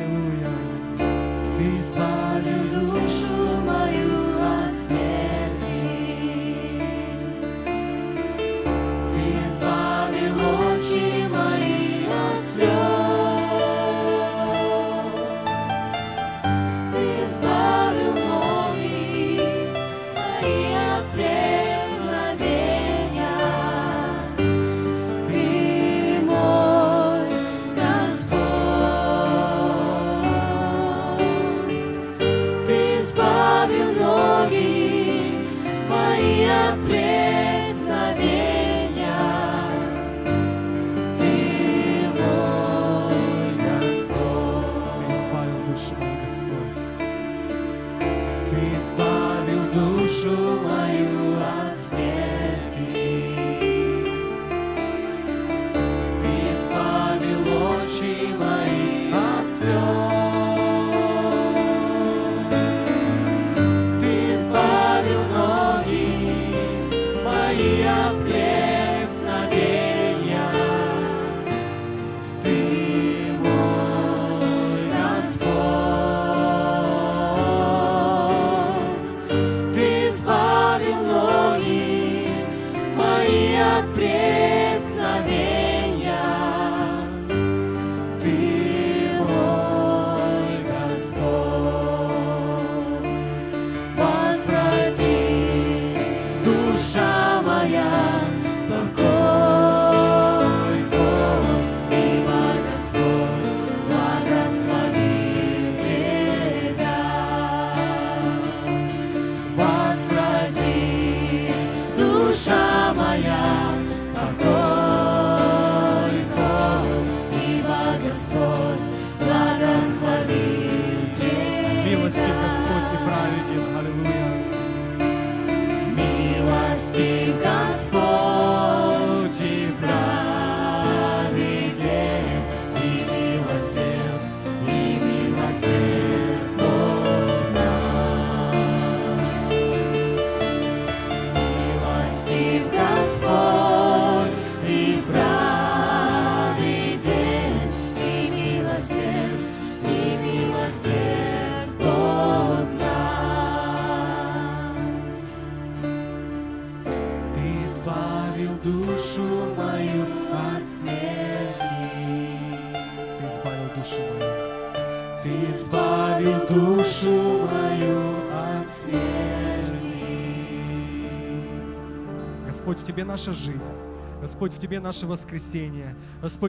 Аллилуйя. Ты избавил душу мою от смерти. Ты избавил очи мои от слез. Ты избавил ноги мои от преткновения. Ты мой Господь. Ты избавил ноги мои от преткновения. Ты мой Господь. Ты избавил душу мою, Господь. Ты избавил душу мою от смерти. Ты избавил очи мои от слез. Ты избавил ноги мои от преткновения. Ты мой Господь. Ты избавил ноги мои от преткновения. Ты мой Господь. Возвратись, душа моя, покой Твой, ибо Господь благословил Тебя. Возвратись, душа моя, покой Твой, ибо Господь благословил Тебя. Милостив Господь и праведен. Аллилуйя. Милостив Господь и праведен, и милосерд Бог наш. Милостив Господь и праведен, и милосерд Бог наш. Ты избавил душу мою от смерти. Ты избавил душу мою. Ты избавил душу мою от смерти. Господь, в Тебе наша жизнь. Господь, в Тебе наше воскресение. Господь,